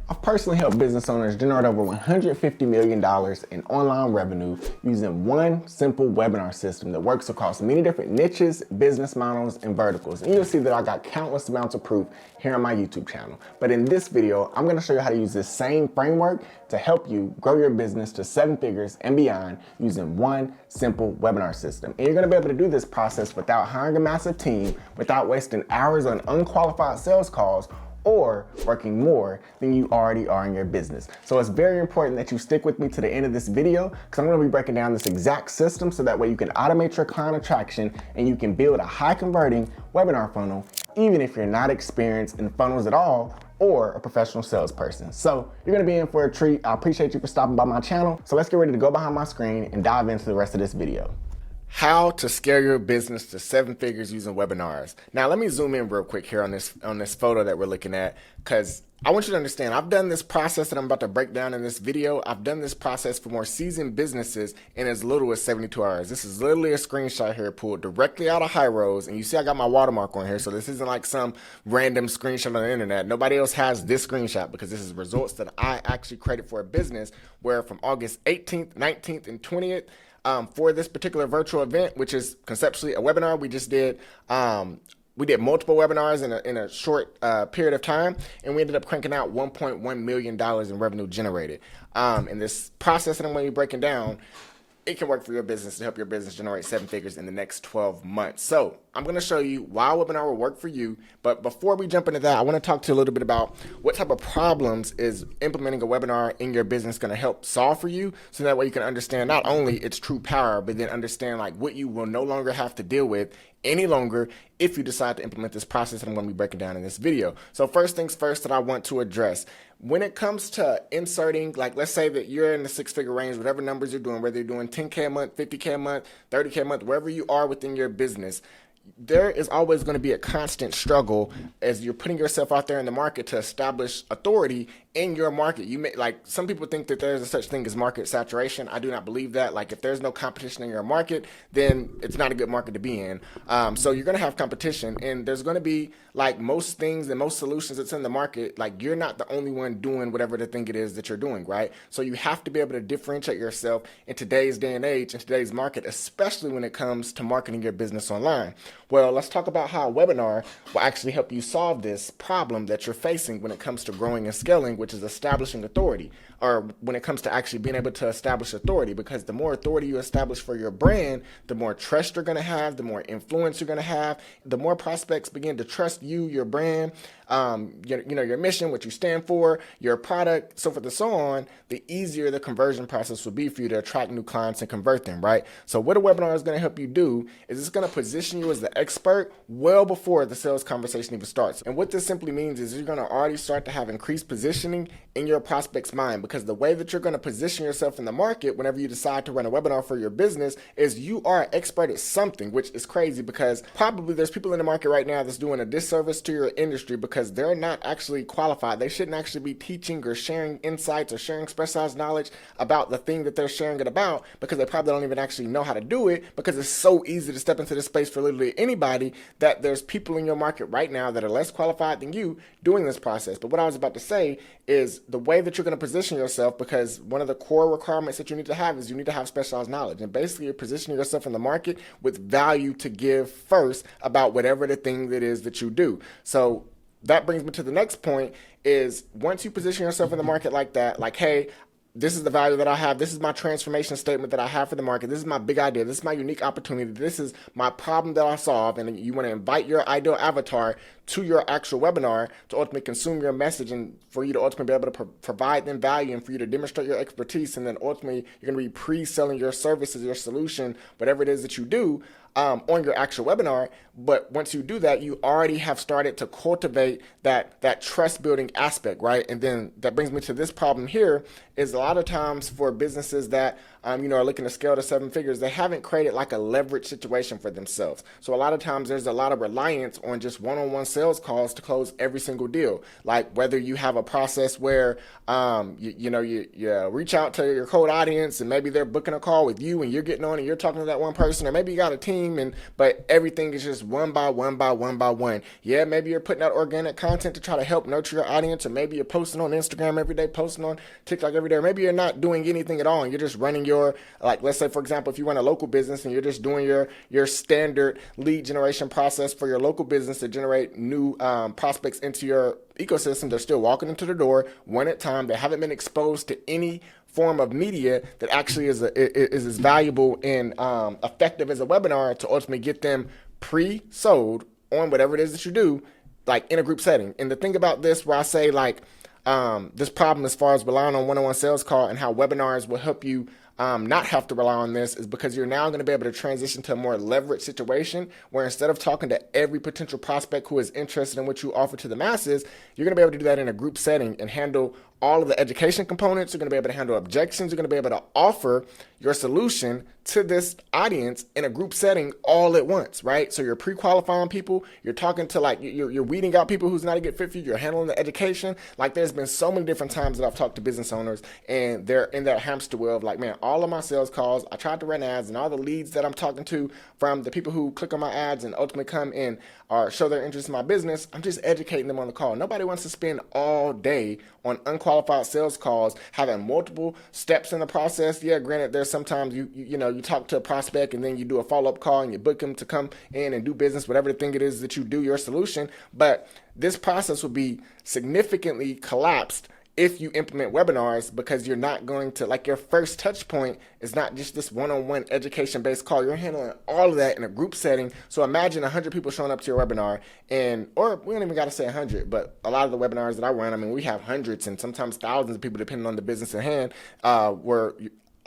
I've personally helped business owners generate over $150 million in online revenue using one simple webinar system that works across many different niches, business models, and verticals. And you'll see that I got countless amounts of proof here on my YouTube channel. But in this video, I'm gonna show you how to use this same framework to help you grow your business to 7 figures and beyond using one simple webinar system. And you're gonna be able to do this process without hiring a massive team, without wasting hours on unqualified sales calls, or working more than you already are in your business. So it's very important that you stick with me to the end of this video because I'm gonna be breaking down this exact system so that way you can automate your client attraction and you can build a high converting webinar funnel even if you're not experienced in funnels at all or a professional salesperson. So you're gonna be in for a treat. I appreciate you for stopping by my channel. So let's get ready to go behind my screen and dive into the rest of this video. How to scale your business to 7 figures using webinars. Now let me zoom in real quick here on this photo that we're looking at, because I want you to understand I've done this process that I'm about to break down in this video. I've done this process for more seasoned businesses in as little as 72 hours. This is literally a screenshot here pulled directly out of High Rose, and you see I got my watermark on here, so this isn't like some random screenshot on the internet. Nobody else has this screenshot because this is results that I actually created for a business where from August 18th, 19th, and 20th, for this particular virtual event, which is conceptually a webinar we just did. We did multiple webinars in a short period of time, and we ended up cranking out $1.1 million in revenue generated. In this process that I'm going to be breaking down, it can work for your business to help your business generate 7 figures in the next 12 months. So I'm going to show you why a webinar will work for you. But before we jump into that, I want to talk to you a little bit about what type of problems is implementing a webinar in your business going to help solve for you. So that way you can understand not only its true power, but then understand like what you will no longer have to deal with any longer if you decide to implement this process that I'm going to be breaking down in this video. So first things first that I want to address, when it comes to inserting, like let's say that you're in the 6-figure range, whatever numbers you're doing, whether you're doing 10K a month, 50K a month, 30K a month, wherever you are within your business, there is always going to be a constant struggle as you're putting yourself out there in the market to establish authority in your market. You may, like, some people think that there's a such thing as market saturation. I do not believe that. Like, if there's no competition in your market, then it's not a good market to be in. So you're going to have competition, and there's going to be, like most things and most solutions that's in the market, like you're not the only one doing whatever the thing it is that you're doing, right? So you have to be able to differentiate yourself in today's day and age, in today's market, especially when it comes to marketing your business online. Well, let's talk about how a webinar will actually help you solve this problem that you're facing when it comes to growing and scaling, which is establishing authority, or when it comes to actually being able to establish authority, because the more authority you establish for your brand, the more trust you're going to have, the more influence you're going to have, the more prospects begin to trust you, your brand, your mission, what you stand for, your product, so forth and so on, the easier the conversion process will be for you to attract new clients and convert them, right? So what a webinar is going to help you do is it's going to position you as the expert well before the sales conversation even starts. And what this simply means is you're going to already start to have increased positioning in your prospect's mind, because the way that you're going to position yourself in the market whenever you decide to run a webinar for your business is you are an expert at something, which is crazy because probably there's people in the market right now that's doing a disservice to your industry because they're not actually qualified. They shouldn't actually be teaching or sharing insights or sharing specialized knowledge about the thing that they're sharing it about, because they probably don't even actually know how to do it, because it's so easy to step into this space for literally anybody that there's people in your market right now that are less qualified than you doing this process. But what I was about to say is the way that you're going to position yourself, because one of the core requirements that you need to have is you need to have specialized knowledge. And basically you're positioning yourself in the market with value to give first about whatever the thing that is that you do. So that brings me to the next point is once you position yourself in the market like that, like, hey, this is the value that I have. This is my transformation statement that I have for the market. This is my big idea. This is my unique opportunity. This is my problem that I solve. And you want to invite your ideal avatar to your actual webinar to ultimately consume your message and for you to ultimately be able to provide them value and for you to demonstrate your expertise. And then ultimately, you're going to be pre-selling your services, your solution, whatever it is that you do on your actual webinar. But once you do that, you already have started to cultivate that trust building aspect, right? And then that brings me to this problem here is a lot of times for businesses that are looking to scale to 7 figures, they haven't created like a leverage situation for themselves. So a lot of times there's a lot of reliance on just one-on-one sales calls to close every single deal. Like whether you have a process where you reach out to your cold audience and maybe they're booking a call with you and you're getting on and you're talking to that one person, or maybe you got a team but everything is just one by one. Yeah, maybe you're putting out organic content to try to help nurture your audience, or maybe you're posting on Instagram every day, posting on TikTok every day, or maybe you're not doing anything at all and you're just running your, like, let's say for example, if you run a local business and you're just doing your standard lead generation process for your local business to generate new prospects into your ecosystem. They're still walking into the door one at a time. They haven't been exposed to any form of media that actually is as valuable and effective as a webinar to ultimately get them pre-sold on whatever it is that you do, like in a group setting. And the thing about this, where I say like this problem as far as relying on one-on-one sales call and how webinars will help you not have to rely on this, is because you're now going to be able to transition to a more leveraged situation where instead of talking to every potential prospect who is interested in what you offer to the masses, you're going to be able to do that in a group setting and handle all of the education components. You're going to be able to handle objections. You're going to be able to offer your solution to this audience in a group setting all at once, right? So you're pre-qualifying people. You're talking to, like, you're weeding out people who's not a good fit for you. You're handling the education. Like, there's been so many different times that I've talked to business owners and they're in that hamster wheel of like, man, all of my sales calls, I tried to run ads, and all the leads that I'm talking to from the people who click on my ads and ultimately come in or show their interest in my business, I'm just educating them on the call. Nobody wants to spend all day on unqualified sales calls, having multiple steps in the process. Yeah, granted, there's sometimes you talk to a prospect and then you do a follow-up call and you book them to come in and do business, whatever the thing it is that you do, your solution. But this process will be significantly collapsed if you implement webinars, because you're not going to, like, your first touch point is not just this one-on-one education-based call. You're handling all of that in a group setting. So imagine 100 people showing up to your webinar, or we don't even got to say 100, but a lot of the webinars that I run, I mean, we have hundreds and sometimes thousands of people depending on the business at hand, where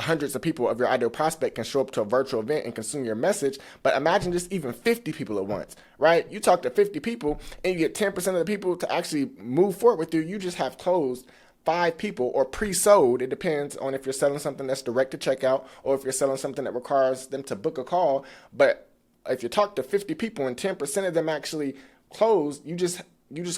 hundreds of people of your ideal prospect can show up to a virtual event and consume your message. But imagine just even 50 people at once, right? You talk to 50 people and you get 10% of the people to actually move forward with you. You just have closed 5 people or pre-sold. It depends on if you're selling something that's direct to checkout or if you're selling something that requires them to book a call. But if you talk to 50 people and 10% of them actually close, you just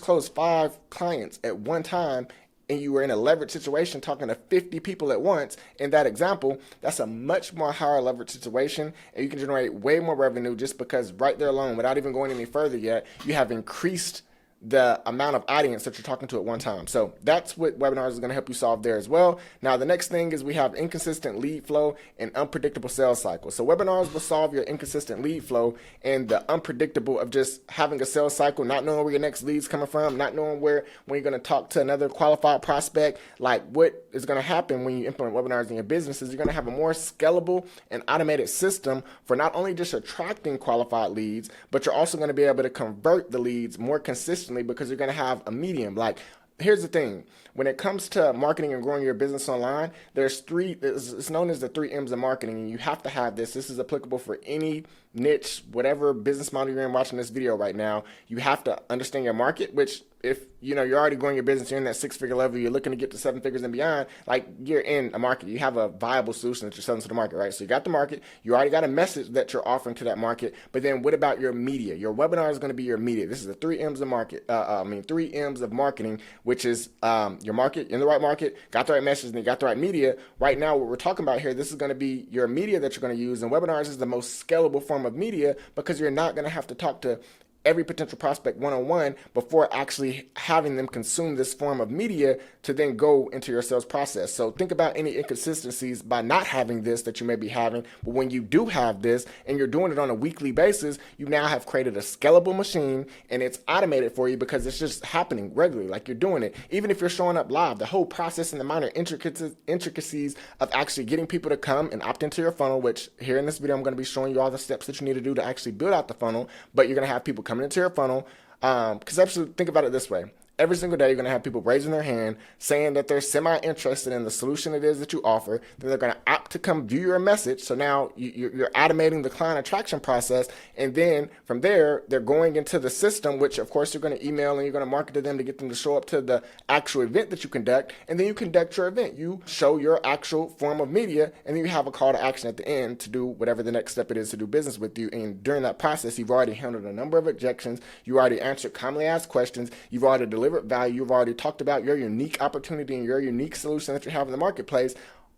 closed 5 clients at one time, and you were in a leverage situation talking to 50 people at once. In that example, that's a much more higher leverage situation, and you can generate way more revenue just because right there alone, without even going any further yet, you have increased the amount of audience that you're talking to at one time. So that's what webinars is going to help you solve there as well. Now, the next thing is we have inconsistent lead flow and unpredictable sales cycle. So webinars will solve your inconsistent lead flow and the unpredictable of just having a sales cycle, not knowing where your next lead's coming from, not knowing when you're going to talk to another qualified prospect. Like, what is going to happen when you implement webinars in your business is you're going to have a more scalable and automated system for not only just attracting qualified leads, but you're also going to be able to convert the leads more consistently, because you're going to have a medium. Like, here's the thing. When it comes to marketing and growing your business online, it's known as the 3 M's of marketing, and you have to have this. This is applicable for any niche, whatever business model you're in watching this video right now. You have to understand your market, which if you're already growing your business, you're in that 6-figure level, you're looking to get to 7 figures and beyond, like, you're in a market. You have a viable solution that you're selling to the market, right? So you got the market, you already got a message that you're offering to that market, but then what about your media? Your webinar is going to be your media. This is the 3 M's of market. 3 M's of marketing, which is your market, in the right market, got the right message, and you got the right media. Right now, what we're talking about here, this is going to be your media that you're going to use, and webinars is the most scalable form of media, because you're not going to have to talk to every potential prospect one-on-one before actually having them consume this form of media to then go into your sales process. So think about any inconsistencies by not having this that you may be having. But when you do have this and you're doing it on a weekly basis, you now have created a scalable machine, and it's automated for you because it's just happening regularly, like you're doing it. Even if you're showing up live, the whole process and the minor intricacies of actually getting people to come and opt into your funnel, which here in this video, I'm going to be showing you all the steps that you need to do to actually build out the funnel. But you're going to have people coming into your funnel, because actually think about it this way. every single day you're going to have people raising their hand saying that they're semi-interested in the solution it is that you offer. Then they're going to opt to come view your message. So now you're automating the client attraction process. And then from there, they're going into the system, which of course you're going to email and you're going to market to them to get them to show up to the actual event that you conduct. And then you conduct your event. You show your actual form of media, and then you have a call to action at the end to do whatever the next step it is to do business with you. And during that process, you've already handled a number of objections. You already answered commonly asked questions. You've already delivered value. You've already talked about your unique opportunity and your unique solution that you have in the marketplace,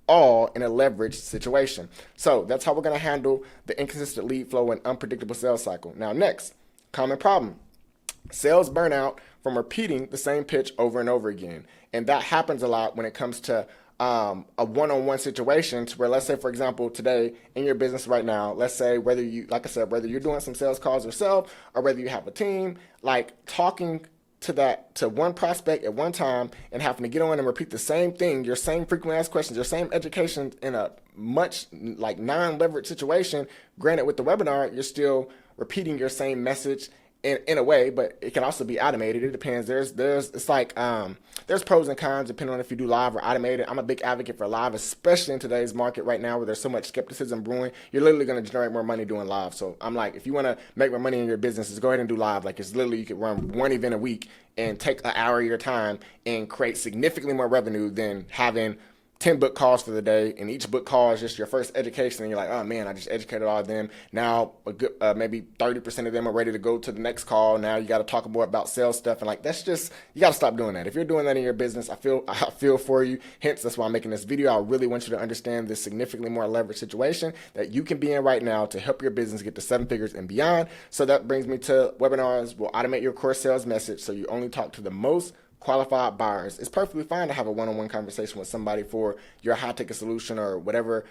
all in a leveraged situation. So that's how we're going to handle the inconsistent lead flow and unpredictable sales cycle. Now, next, common problem. Sales burnout from repeating the same pitch over and over again. And that happens a lot when it comes to a one-on-one situation where, let's say, for example, today in your business right now, let's say whether you, like I said, whether you're doing some sales calls yourself or whether you have a team, like talking to one prospect at one time and having to get on and repeat the same thing, your same frequently asked questions, your same education in a much like non-leveraged situation. Granted, with the webinar, you're still repeating your same message in a way, but it can also be automated. It depends. There's pros and cons depending on if you do live or automated. I'm a big advocate for live, especially in today's market right now where there's so much skepticism brewing. You're literally going to generate more money doing live. So I'm like, if you want to make more money in your business, just go ahead and do live. Like, it's literally, you could run one event a week and take an hour of your time and create significantly more revenue than having 10 book calls for the day, and each book call is just your first education, and you're like, oh man, I just educated all of them. Now a good, maybe 30% of them are ready to go to the next call. Now you got to talk more about sales stuff, and like, that's just, you got to stop doing that. If you're doing that in your business, I feel for you. Hence, that's why I'm making this video. I really want you to understand this significantly more leveraged situation that you can be in right now to help your business get to 7 figures and beyond. So that brings me to webinars. Will automate your core sales message so you only talk to the most qualified buyers. It's perfectly fine to have a one-on-one conversation with somebody for your high-ticket solution or whatever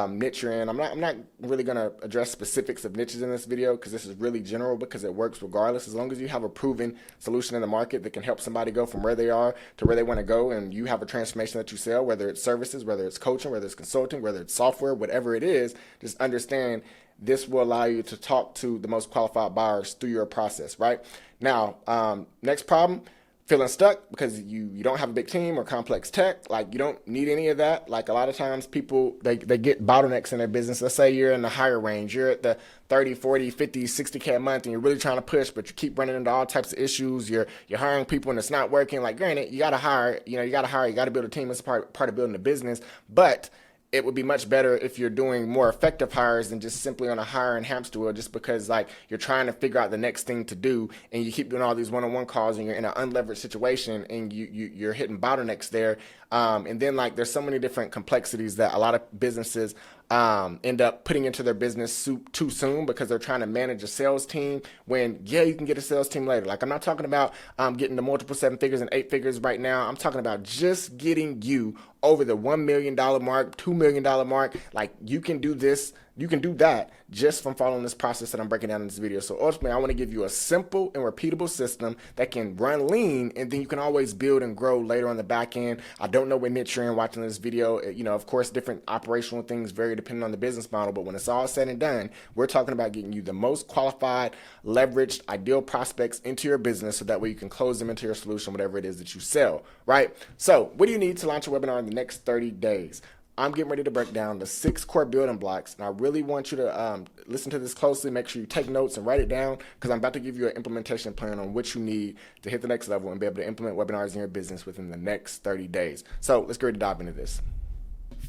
niche you're in. I'm not really going to address specifics of niches in this video because this is really general, because it works regardless. As long as you have a proven solution in the market that can help somebody go from where they are to where they want to go, and you have a transformation that you sell, whether it's services, whether it's coaching, whether it's consulting, whether it's software, whatever it is, just understand this will allow you to talk to the most qualified buyers through your process, right? Now, next problem. Feeling stuck because you don't have a big team or complex tech. Like, you don't need any of that. Like, a lot of times people, they get bottlenecks in their business. Let's say you're in the higher range. You're at the 30, 40, 50, 60K a month, and you're really trying to push, but you keep running into all types of issues. You're hiring people and it's not working. Like, granted, you got to hire, you got to build a team. It's part of building a business. But it would be much better if you're doing more effective hires than just simply on a hiring hamster wheel, just because like you're trying to figure out the next thing to do and you keep doing all these one-on-one calls and you're in an unleveraged situation and you're hitting bottlenecks there. And then like there's so many different complexities that a lot of businesses end up putting into their business too soon because they're trying to manage a sales team when, yeah, you can get a sales team later. Like, I'm not talking about getting to multiple 7 figures and 8 figures right now. I'm talking about just getting you over the $1 million mark, $2 million mark. Like, you can do this. You can do that just from following this process that I'm breaking down in this video. So ultimately, I want to give you a simple and repeatable system that can run lean, and then you can always build and grow later on the back end. I don't know what niche you're in watching this video. Of course, different operational things vary depending on the business model, but when it's all said and done, we're talking about getting you the most qualified, leveraged, ideal prospects into your business so that way you can close them into your solution, whatever it is that you sell, right? So what do you need to launch a webinar in the next 30 days? I'm getting ready to break down the 6 core building blocks, and I really want you to listen to this closely. Make sure you take notes and write it down, because I'm about to give you an implementation plan on what you need to hit the next level and be able to implement webinars in your business within the next 30 days. So let's get ready to dive into this.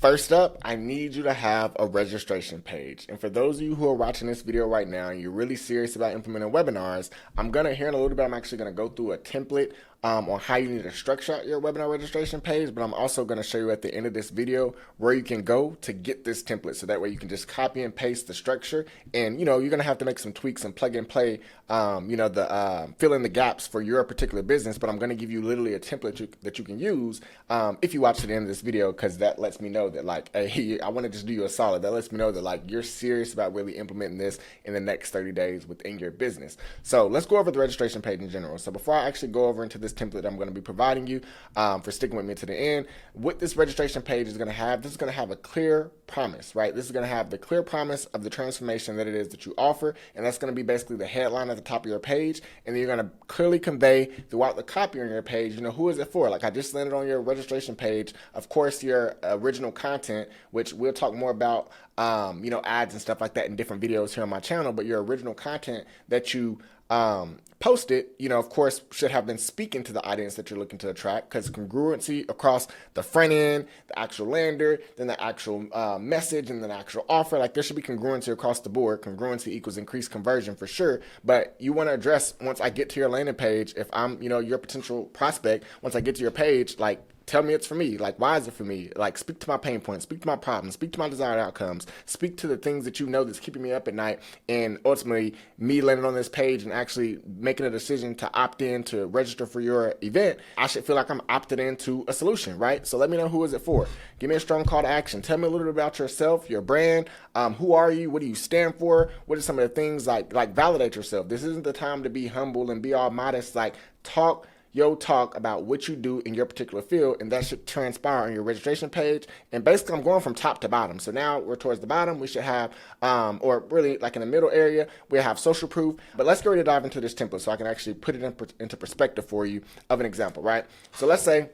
First up, I need you to have a registration page. And for those of you who are watching this video right now and you're really serious about implementing webinars, I'm actually going to go through a template on how you need to structure out your webinar registration page, but I'm also going to show you at the end of this video where you can go to get this template, so that way you can just copy and paste the structure, and you're going to have to make some tweaks and plug and play, fill in the gaps for your particular business, but I'm going to give you literally a template that you can use if you watch to the end of this video, because that lets me know that like, hey, I want to just do you a solid. That lets me know that like you're serious about really implementing this in the next 30 days within your business. So let's go over the registration page in general. So before I actually go over into this this template that I'm going to be providing you for sticking with me to the end. What this registration page is going to have, this is going to have a clear promise, right? This is going to have the clear promise of the transformation that it is that you offer, and that's going to be basically the headline at the top of your page, and then you're going to clearly convey throughout the copy on your page, who is it for? Like I just landed on your registration page, of course, your original content, which we'll talk more about, ads and stuff like that in different videos here on my channel, but your original content that you posted, of course, should have been speaking to the audience that you're looking to attract, because congruency across the front end, the actual lander, then the actual message, and then the actual offer, like there should be congruency across the board. Congruency equals increased conversion for sure, but you want to address, once I get to your landing page, if I'm, your potential prospect, once I get to your page, like, tell me it's for me. Like, why is it for me? Like, speak to my pain points, speak to my problems, speak to my desired outcomes, speak to the things that that's keeping me up at night, and ultimately me landing on this page and actually making a decision to opt in to register for your event. I should feel like I'm opted into a solution, right? So let me know, who is it for? Give me a strong call to action. Tell me a little bit about yourself, your brand. Who are you? What do you stand for? What are some of the things, like validate yourself? This isn't the time to be humble and be all modest. Like, talk about what you do in your particular field, and that should transpire on your registration page. And basically, I'm going from top to bottom. So now we're towards the bottom. We should have, or really like in the middle area, we have social proof. But let's go ahead and dive into this template so I can actually put it into perspective for you of an example, right? So let's say,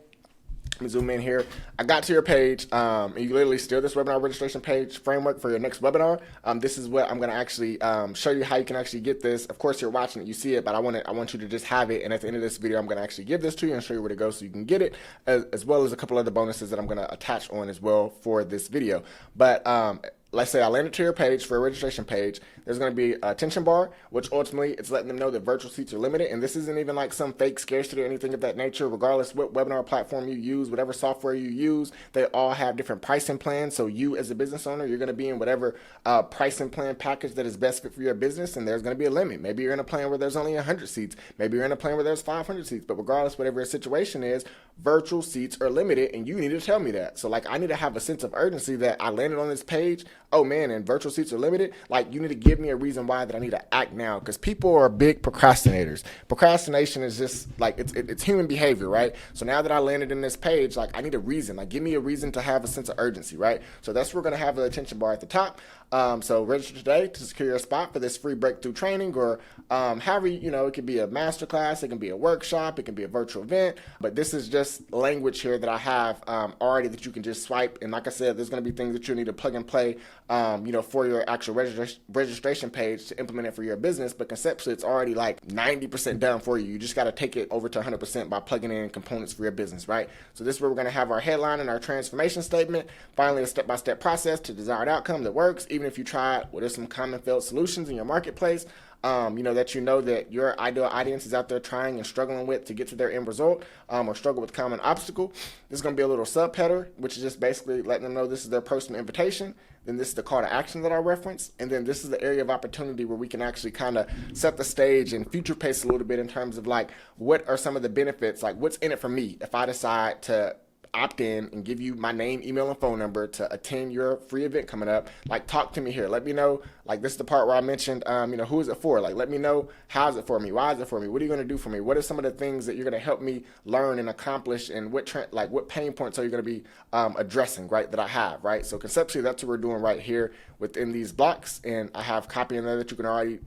let me zoom in here. I got to your page, and you literally steal this webinar registration page framework for your next webinar. This is what I'm going to actually show you how you can actually get this. Of course, you're watching it, you see it, but I want you to just have it. And at the end of this video, I'm going to actually give this to you and show you where to go so you can get it, as well as a couple other bonuses that I'm going to attach on as well for this video. But let's say I landed to your page for a registration page. There's going to be a attention bar, which ultimately it's letting them know that virtual seats are limited. And this isn't even like some fake scarcity or anything of that nature. Regardless what webinar platform you use, whatever software you use, they all have different pricing plans. So you as a business owner, you're going to be in whatever pricing plan package that is best fit for your business. And there's going to be a limit. Maybe you're in a plan where there's only 100 seats. Maybe you're in a plan where there's 500 seats. But regardless, whatever your situation is, virtual seats are limited, and you need to tell me that. So like, I need to have a sense of urgency that I landed on this page. Oh man, and virtual seats are limited. Like, you need to give me a reason why that I need to act now, because people are big procrastinators. Procrastination is just like, it's human behavior, right? So now that I landed in this page, like, I need a reason. Like, give me a reason to have a sense of urgency, right? So that's where we're gonna have the attention bar at the top. So register today to secure your spot for this free breakthrough training, or however, it could be a masterclass, it can be a workshop, it can be a virtual event, but this is just language here that I have already that you can just swipe. And like I said, there's going to be things that you need to plug and play, for your actual registration page to implement it for your business. But conceptually, it's already like 90% done for you. You just got to take it over to 100% by plugging in components for your business, right? So this is where we're going to have our headline and our transformation statement. Finally, a step-by-step process to desired outcome that works. Even if you try it, what are some common failed solutions in your marketplace, that your ideal audience is out there trying and struggling with to get to their end result, or struggle with common obstacle. This is going to be a little subheader, which is just basically letting them know this is their personal invitation. Then this is the call to action that I referenced. And then this is the area of opportunity where we can actually kind of set the stage and future pace a little bit in terms of like, what are some of the benefits? Like, what's in it for me if I decide to opt in and give you my name, email, and phone number to attend your free event coming up. Like, talk to me here. Let me know, like, this is the part where I mentioned, who is it for? Like, let me know, how is it for me? Why is it for me? What are you going to do for me? What are some of the things that you're going to help me learn and accomplish, and what pain points are you going to be addressing, right, that I have, right? So conceptually, that's what we're doing right here within these blocks. And I have copy in there that you can already,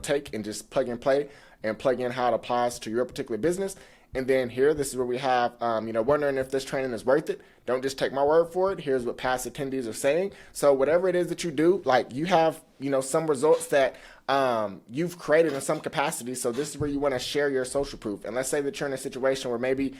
take and just plug and play and plug in how it applies to your particular business. And then here, this is where we have, wondering if this training is worth it. Don't just take my word for it. Here's what past attendees are saying. So whatever it is that you do, like, you have, some results that you've created in some capacity. So this is where you want to share your social proof. And let's say that you're in a situation where maybe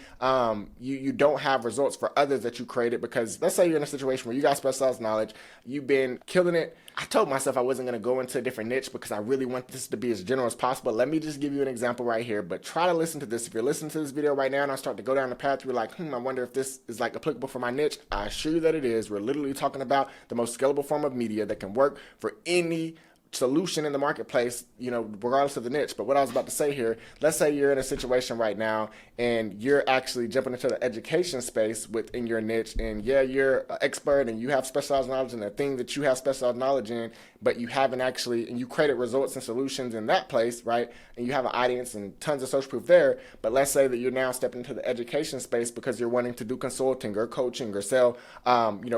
you don't have results for others that you created, because let's say you're in a situation where you got specialized knowledge, you've been killing it. I told myself I wasn't going to go into a different niche because I really want this to be as general as possible. Let me just give you an example right here, but try to listen to this. If you're listening to this video right now and I start to go down the path, you're like, I wonder if this is like applicable for my niche. I assure you that it is. We're literally talking about the most scalable form of media that can work for any solution in the marketplace, regardless of the niche. But what I was about to say here, let's say you're in a situation right now and you're actually jumping into the education space within your niche, and yeah, you're an expert and you have specialized knowledge in the thing that you have specialized knowledge in, but you haven't actually, and you created results and solutions in that place, right? And you have an audience and tons of social proof there. But let's say that you're now stepping into the education space because you're wanting to do consulting or coaching or sell,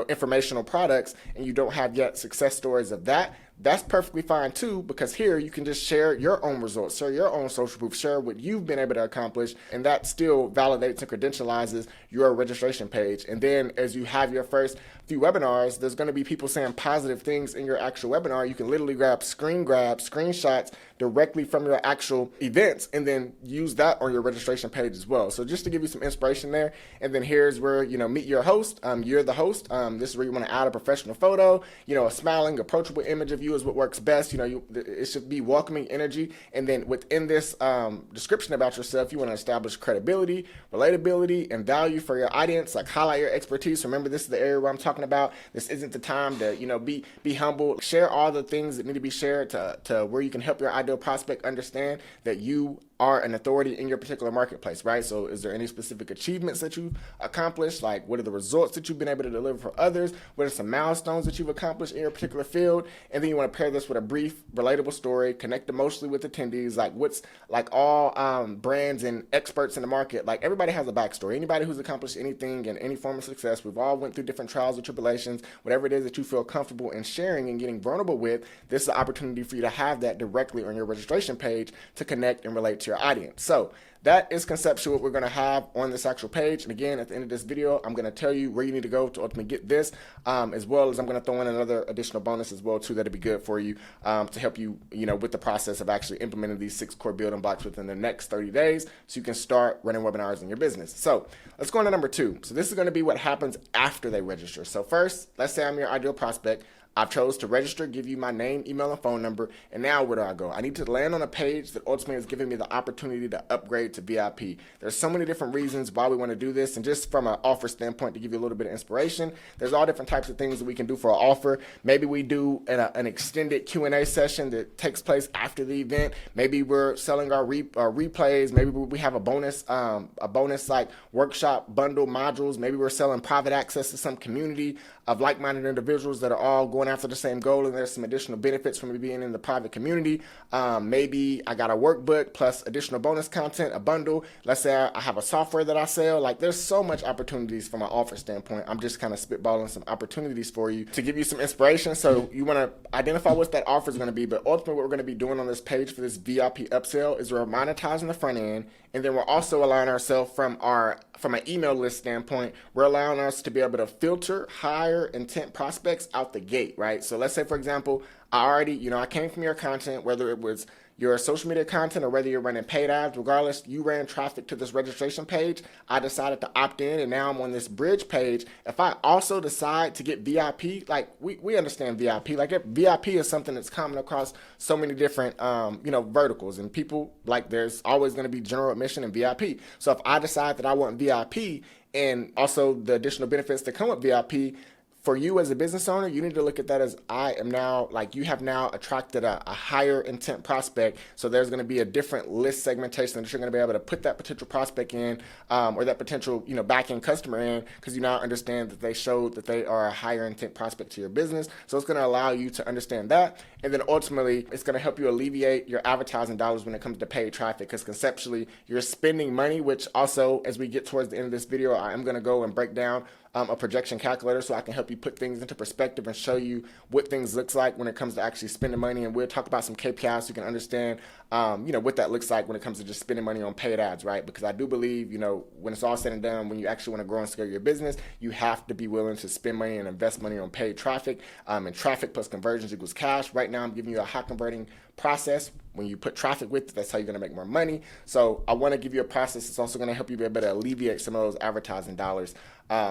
informational products, and you don't have yet success stories of that. That's perfectly fine too, because here you can just share your own results, share your own social proof, share what you've been able to accomplish, and that still validates and credentializes your registration page. And then as you have your first few webinars, there's going to be people saying positive things in your actual webinar. You can literally grab screenshots directly from your actual events and then use that on your registration page as well. So just to give you some inspiration there. And then here's where, meet your host. You're the host. This is where you want to add a professional photo, a smiling, approachable image of you is what works best. It should be welcoming energy. And then within this description about yourself, you want to establish credibility, relatability, and value for your audience. Like highlight your expertise. Remember, this is the area where I'm talking about. This isn't the time to, be humble. Share all the things that need to be shared to where you can help your ideal prospect understand that you are an authority in your particular marketplace, right? So is there any specific achievements that you've accomplished? Like, what are the results that you've been able to deliver for others? What are some milestones that you've accomplished in your particular field? And then you want to pair this with a brief, relatable story, connect emotionally with attendees. Like what's like all brands and experts in the market, like everybody has a backstory. Anybody who's accomplished anything in any form of success, we've all went through different trials and tribulations, whatever it is that you feel comfortable in sharing and getting vulnerable with, this is an opportunity for you to have that directly on your registration page to connect and relate to your audience. So that is conceptually what we're going to have on this actual page. And again, at the end of this video, I'm going to tell you where you need to go to ultimately get this, as well as I'm going to throw in another additional bonus as well too that'll be good for you to help you, with the process of actually implementing these 6 core building blocks within the next 30 days so you can start running webinars in your business. So let's go on to number 2. So this is going to be what happens after they register. So first, let's say I'm your ideal prospect. I've chose to register, give you my name, email, and phone number, and now where do I go? I need to land on a page that ultimately is giving me the opportunity to upgrade to VIP. There's so many different reasons why we want to do this, and just from an offer standpoint, to give you a little bit of inspiration, there's all different types of things that we can do for an offer. Maybe we do an extended Q&A session that takes place after the event. Maybe we're selling our replays. Maybe we have a bonus like workshop bundle modules. Maybe we're selling private access to some community of like-minded individuals that are all going after the same goal, and there's some additional benefits from me being in the private community. Maybe I got a workbook plus additional bonus content, a bundle. Let's say I have a software that I sell. Like, there's so much opportunities from an offer standpoint. I'm just kind of spitballing some opportunities for you to give you some inspiration. So you want to identify what that offer is going to be, but ultimately what we're going to be doing on this page for this VIP upsell is we're monetizing the front end, and then we're also allowing ourselves from an email list standpoint, we're allowing us to be able to filter higher intent prospects out the gate, right? So let's say, for example, I came from your content, whether it was your social media content or whether you're running paid ads, regardless, you ran traffic to this registration page. I decided to opt in, and now I'm on this bridge page. If I also decide to get VIP, like we understand VIP, like VIP is something that's common across so many different, verticals, and people, like, there's always going to be general admission and VIP. So if I decide that I want VIP and also the additional benefits that come with VIP, for you as a business owner, you need to look at that as you have now attracted a higher intent prospect. So there's going to be a different list segmentation that you're going to be able to put that potential prospect in, or that potential, back-end customer in, because you now understand that they showed that they are a higher intent prospect to your business. So it's going to allow you to understand that. And then ultimately, it's going to help you alleviate your advertising dollars when it comes to paid traffic, because conceptually, you're spending money, which also, as we get towards the end of this video, I am going to go and break down a projection calculator so I can help you put things into perspective and show you what things looks like when it comes to actually spending money. And we'll talk about some KPIs so you can understand, what that looks like when it comes to just spending money on paid ads, right? Because I do believe, when it's all said and done, when you actually want to grow and scale your business, you have to be willing to spend money and invest money on paid traffic. And traffic plus conversions equals cash. Right now, I'm giving you a high converting process. When you put traffic with it, that's how you're going to make more money. So I want to give you a process that's also going to help you be able to alleviate some of those advertising dollars.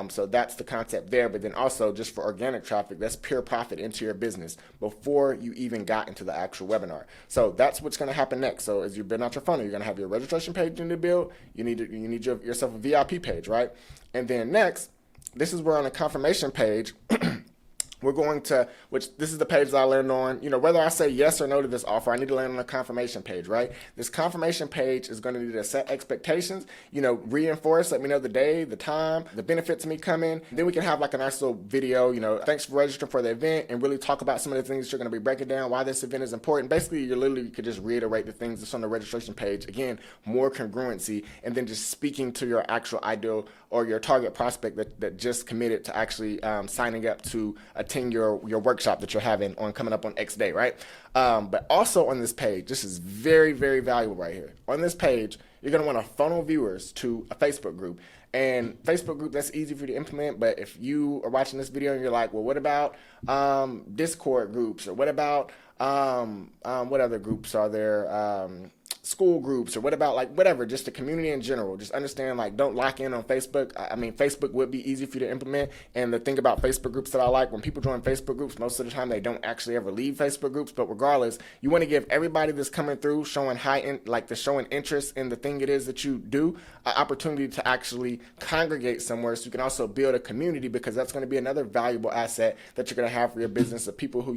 So that's the concept there. But then also, just for organic traffic, that's pure profit into your business before you even got into the actual webinar. So that's what's going to happen next. So as you build out your funnel, you're going to have your registration page you need to build. You need yourself a VIP page, right? And then next, this is where on the confirmation page, we're going to, which this is the page that I land on, whether I say yes or no to this offer, I need to land on a confirmation page, right? This confirmation page is going to need to set expectations, reinforce, let me know the day, the time, the benefits of me coming. Then we can have like a nice little video, thanks for registering for the event, and really talk about some of the things you're going to be breaking down, why this event is important. Basically, you could just reiterate the things that's on the registration page. Again, more congruency, and then just speaking to your actual ideal or your target prospect that just committed to actually signing up to attend your workshop that you're having on coming up on X day, right? But also on this page, this is very, very valuable right here. On this page, you're going to want to funnel viewers to a Facebook group. And Facebook group, that's easy for you to implement, but if you are watching this video and you're like, well, what about Discord groups, or what about what other groups are there? School groups, or what about like whatever, just the community in general. Just understand, like, don't lock in on Facebook. I mean, Facebook would be easy for you to implement. And the thing about Facebook groups that I like, when people join Facebook groups, most of the time they don't actually ever leave Facebook groups. But regardless, you want to give everybody that's coming through, showing showing interest in the thing it is that you do, an opportunity to actually congregate somewhere, so you can also build a community, because that's going to be another valuable asset that you're going to have for your business, of people who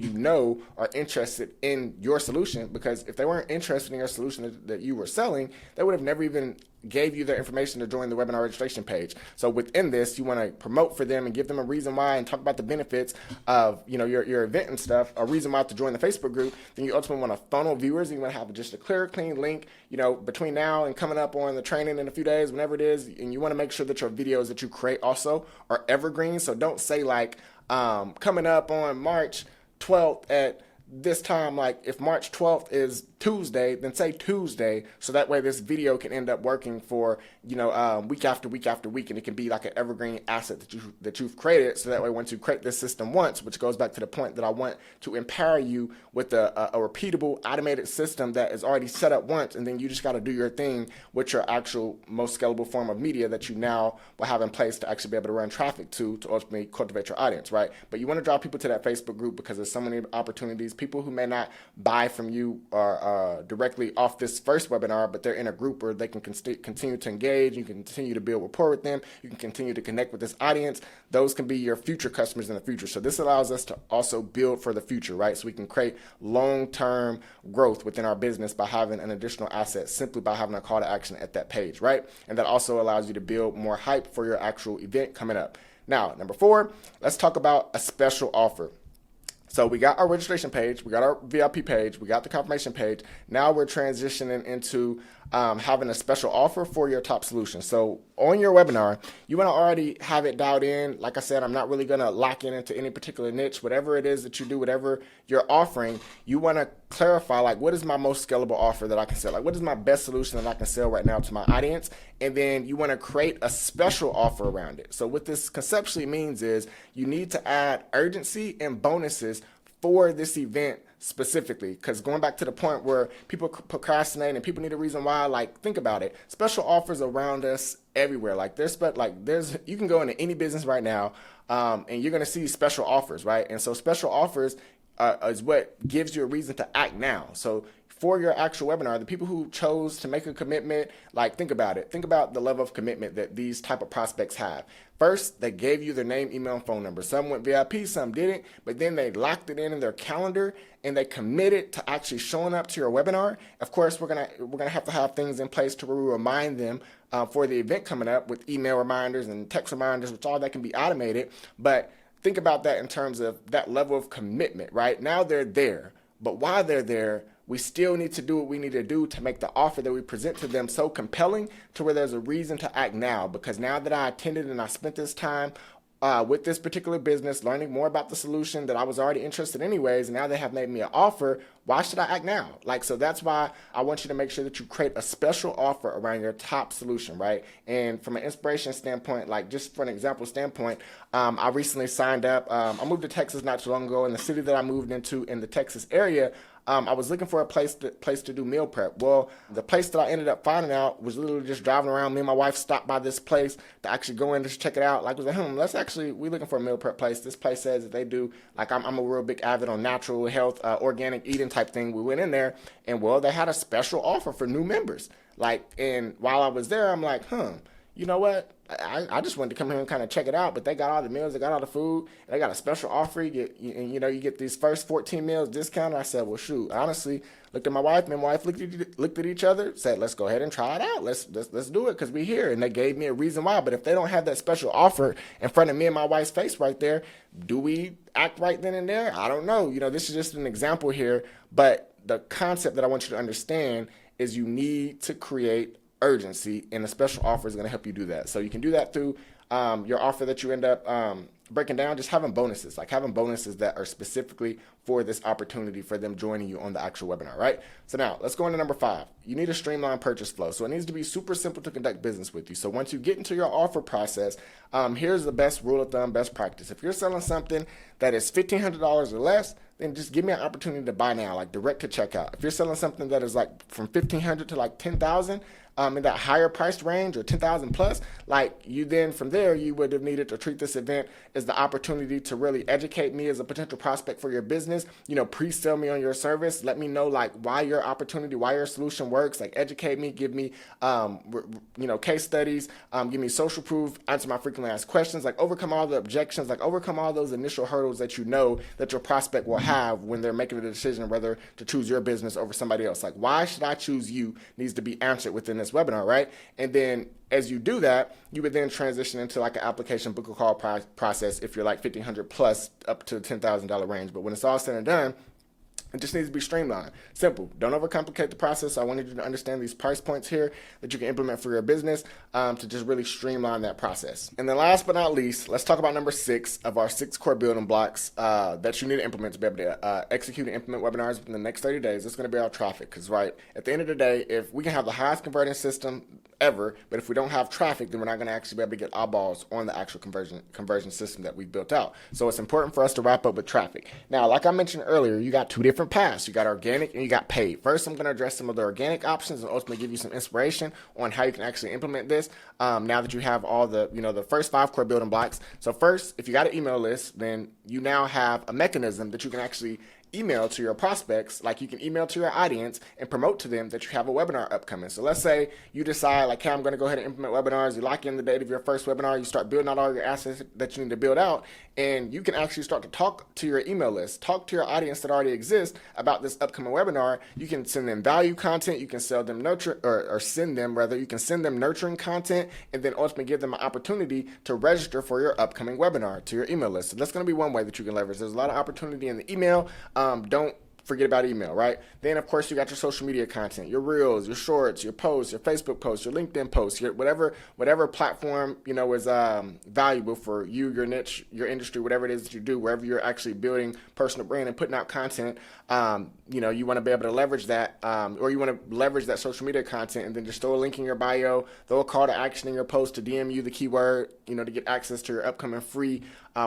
are interested in your solution. Because if they weren't interested in your solution that you were selling, they would have never even gave you their information to join the webinar registration page. So within this, you want to promote for them and give them a reason why, and talk about the benefits of your event and stuff, a reason why to join the Facebook group. Then you ultimately want to funnel viewers, and you want to have just a clear, clean link, between now and coming up on the training in a few days, whenever it is. And you want to make sure that your videos that you create also are evergreen. So don't say like coming up on March 12th at this time, like if March 12th is Tuesday, then say Tuesday, so that way this video can end up working for week after week after week, and it can be like an evergreen asset that you've created. So that way, once you create this system once, which goes back to the point that I want to empower you with a repeatable automated system that is already set up once, and then you just got to do your thing with your actual most scalable form of media that you now will have in place to actually be able to run traffic to ultimately cultivate your audience, right? But you want to draw people to that Facebook group, because there's so many opportunities. People who may not buy from you or directly off this first webinar, but they're in a group where they can continue to engage. You can continue to build rapport with them. You can continue to connect with this audience. Those can be your future customers in the future. So this allows us to also build for the future, right? So we can create long-term growth within our business by having an additional asset, simply by having a call to action at that page, right? And that also allows you to build more hype for your actual event coming up. Now, number 4, let's talk about a special offer. So we got our registration page, we got our VIP page, we got the confirmation page. Now we're transitioning into having a special offer for your top solution. So on your webinar, you want to already have it dialed in. Like I said, I'm not really going to lock in into any particular niche. Whatever it is that you do, whatever you're offering, you want to clarify, like, what is my most scalable offer that I can sell? Like, what is my best solution that I can sell right now to my audience? And then you want to create a special offer around it. So what this conceptually means is you need to add urgency and bonuses for this event specifically, because going back to the point where people procrastinate and people need a reason why, like, think about it. Special offers around us everywhere. You can go into any business right now, and you're going to see special offers, right? And so special offers is what gives you a reason to act now. So for your actual webinar, the people who chose to make a commitment, like, think about it. Think about the level of commitment that these type of prospects have. First, they gave you their name, email, and phone number. Some went VIP, some didn't, but then they locked it in their calendar and they committed to actually showing up to your webinar. Of course, we're gonna have to have things in place to remind them for the event coming up, with email reminders and text reminders, which all that can be automated. But think about that in terms of that level of commitment, right? Now they're there, but while they're there, we still need to do what we need to do to make the offer that we present to them so compelling to where there's a reason to act now. Because now that I attended and I spent this time with this particular business, learning more about the solution that I was already interested in anyways, and now they have made me an offer, why should I act now? So that's why I want you to make sure that you create a special offer around your top solution, right? And from an inspiration standpoint, like just for an example standpoint, I recently signed up. I moved to Texas not too long ago, and the city that I moved into in the Texas area, I was looking for a place to do meal prep. Well, the place that I ended up finding out was literally just driving around. Me and my wife stopped by this place to actually go in to check it out. We're looking for a meal prep place. This place says that they do, I'm a real big avid on natural health, organic eating type thing. We went in there, and they had a special offer for new members. And while I was there, I'm like, you know what? I just wanted to come here and kind of check it out, but they got all the meals, they got all the food, and they got a special offer. You get these first 14 meals discounted. I said, well, shoot, honestly, looked at my wife, and my wife looked at each other, said, let's go ahead and try it out. Let's do it because we're here. And they gave me a reason why. But if they don't have that special offer in front of me and my wife's face right there, do we act right then and there? I don't know. This is just an example here, but the concept that I want you to understand is you need to create urgency, and a special offer is going to help you do that. So you can do that through your offer that you end up breaking down, just having bonuses, that are specifically for this opportunity for them joining you on the actual webinar, right? So now let's go into number 5. You need a streamlined purchase flow. So it needs to be super simple to conduct business with you. So once you get into your offer process, here's the best rule of thumb, best practice. If you're selling something that is $1,500 or less, then just give me an opportunity to buy now, like direct to checkout. If you're selling something that is like from $1,500 to like $10,000, in that higher price range or 10,000 plus, you then from there, you would have needed to treat this event as the opportunity to really educate me as a potential prospect for your business, pre-sell me on your service, let me know why your opportunity, why your solution works, educate me, give me, case studies, give me social proof, answer my frequently asked questions, overcome all the objections, overcome all those initial hurdles that that your prospect will have when they're making a decision whether to choose your business over somebody else. Why should I choose you needs to be answered within this webinar, right? And then as you do that, you would then transition into an application book a call process if you're $1,500 plus up to the $10,000 range. But when it's all said and done, it just needs to be streamlined. Simple. Don't overcomplicate the process. I wanted you to understand these price points here that you can implement for your business to just really streamline that process. And then last but not least, let's talk about number 6 of our 6 core building blocks that you need to implement to be able to execute and implement webinars within the next 30 days. It's going to be our traffic because, right, at the end of the day, if we can have the highest converting system ever, but if we don't have traffic, then we're not going to actually be able to get eyeballs on the actual conversion system that we've built out. So it's important for us to wrap up with traffic. Now, like I mentioned earlier, you got 2 different paths. You got organic and you got paid. First, I'm going to address some of the organic options and ultimately give you some inspiration on how you can actually implement this now that you have all the, the first 5 core building blocks. So first, if you got an email list, then you now have a mechanism that you can actually email to your prospects, you can email to your audience and promote to them that you have a webinar upcoming. So let's say you decide hey, I'm going to go ahead and implement webinars. You lock in the date of your first webinar. You start building out all your assets that you need to build out. And you can actually start to talk to your email list, talk to your audience that already exists about this upcoming webinar. You can send them value content. You can sell them you can send them nurturing content and then ultimately give them an opportunity to register for your upcoming webinar to your email list. So that's going to be one way that you can leverage. There's a lot of opportunity in the email. Don't forget about email, right? Then, of course, you got your social media content, your reels, your shorts, your posts, your Facebook posts, your LinkedIn posts, your whatever platform, is valuable for you, your niche, your industry, whatever it is that you do, wherever you're actually building personal brand and putting out content. You want to be able to leverage that, or you want to leverage that social media content and then just throw a link in your bio, throw a call to action in your post to DM you the keyword, to get access to your upcoming free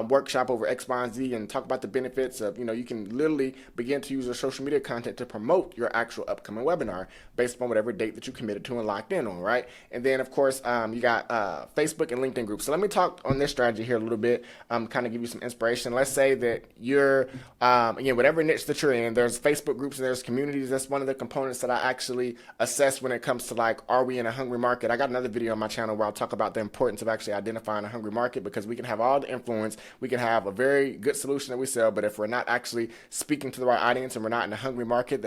workshop over X, Y, and Z and talk about the benefits of, you can literally begin to use your social media content to promote your actual upcoming webinar based upon whatever date that you committed to and locked in on, right? And then, of course, you got Facebook and LinkedIn groups. So let me talk on this strategy here a little bit, kind of give you some inspiration. Let's say that you're, whatever niche that you're in, there's Facebook groups and there's communities. That's one of the components that I actually assess when it comes to are we in a hungry market? I got another video on my channel where I'll talk about the importance of actually identifying a hungry market, because we can have all the influence, we can have a very good solution that we sell, but if we're not actually speaking to the right audience and we're not in a hungry market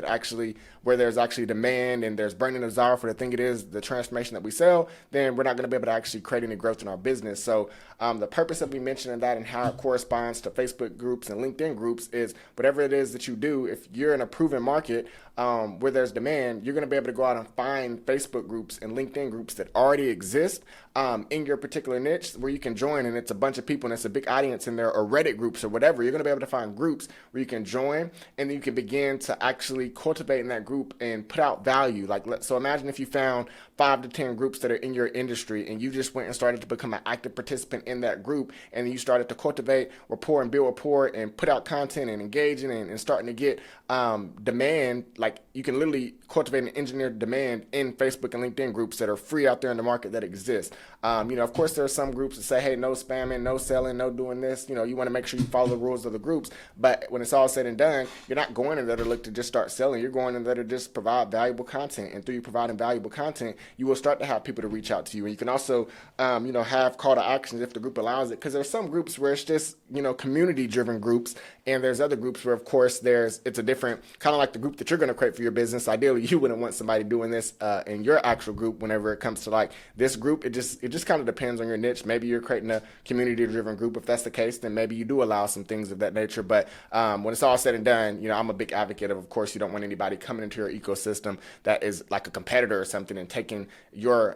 where there's actually demand and there's burning desire for the thing it is, the transformation that we sell, then we're not going to be able to actually create any growth in our business. So the purpose of me mentioning that and how it corresponds to Facebook groups and LinkedIn groups is whatever it is that you do, if you're in a proven market where there's demand, you're going to be able to go out and find Facebook groups and LinkedIn groups that already exist in your particular niche where you can join, and it's a bunch of people and it's a big audience in there, or Reddit groups or whatever. You're going to be able to find groups where you can join, and then you can begin to actually cultivate in that group and put out value. So imagine if you found 5 to 10 groups that are in your industry and you just went and started to become an active participant in that group, and you started to cultivate rapport and build rapport and put out content and engaging and starting to get demand like you can literally cultivate and engineer demand in Facebook and LinkedIn groups that are free out there in the market that exist. Of course, there are some groups that say, hey, no spamming, no selling, no doing this. You want to make sure you follow the rules of the groups. But when it's all said and done, you're not going in there to look to just start selling. You're going in there to just provide valuable content. And through you providing valuable content, you will start to have people to reach out to you. And you can also, have call to actions if the group allows it. Because there's some groups where it's just, community-driven groups. And there's other groups where, of course, it's a different, kind of like the group that you're going to create for your business. Ideally, you wouldn't want somebody doing this in your actual group whenever it comes to like this group. It just kind of depends on your niche. Maybe you're creating a community-driven group. If that's the case, then maybe you do allow some things of that nature. But when it's all said and done, I'm a big advocate of course, you don't want anybody coming into your ecosystem that is like a competitor or something and taking your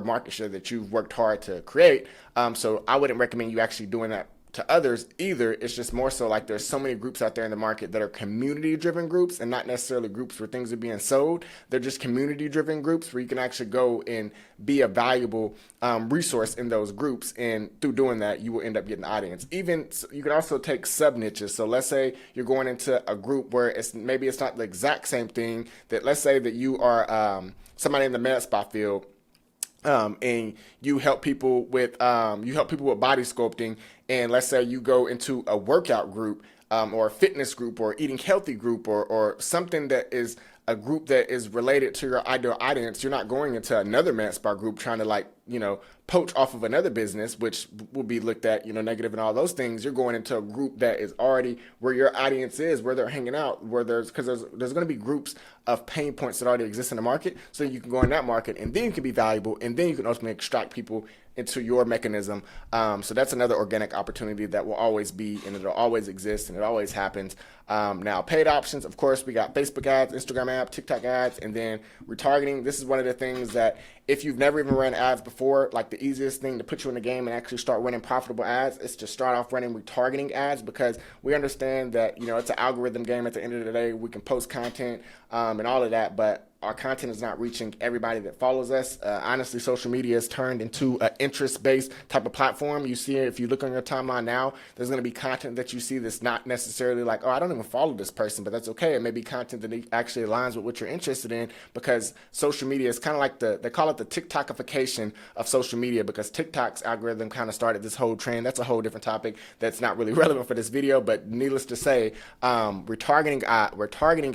market share that you've worked hard to create. So I wouldn't recommend you actually doing that to others either. It's just more so like there's so many groups out there in the market that are community driven groups and not necessarily groups where things are being sold. They're just community driven groups where you can actually go and be a valuable resource in those groups, and through doing that you will end up getting the audience. Even you can also take sub niches. So let's say you're going into a group where it's not the exact same thing. That let's say that you are somebody in the med spa field, and you help people with body sculpting, and let's say you go into a workout group or a fitness group or eating healthy group or something that is a group that is related to your ideal audience. You're not going into another med spa group trying to poach off of another business, which will be looked at, negative and all those things. You're going into a group that is already where your audience is, where they're hanging out, because there's going to be groups of pain points that already exist in the market. So you can go in that market and then you can be valuable, and then you can ultimately extract people into your mechanism. So that's another organic opportunity that will always be, and it'll always exist, and it always happens. Now, paid options, of course, we got Facebook ads, Instagram ads, TikTok ads, and then retargeting. This is one of the things that if you've never even ran ads before, like the easiest thing to put you in the game and actually start running profitable ads is to start off running retargeting ads, because we understand that, it's an algorithm game at the end of the day. We can post content and all of that, but our content is not reaching everybody that follows us. Honestly, social media has turned into an interest-based type of platform. You see, if you look on your timeline now, there's going to be content that you see that's not necessarily like, oh, I don't even follow this person, but that's okay. It may be content that actually aligns with what you're interested in, because social media is kind of like they call it the TikTokification of social media, because TikTok's algorithm kind of started this whole trend. That's a whole different topic that's not really relevant for this video, but needless to say, retargeting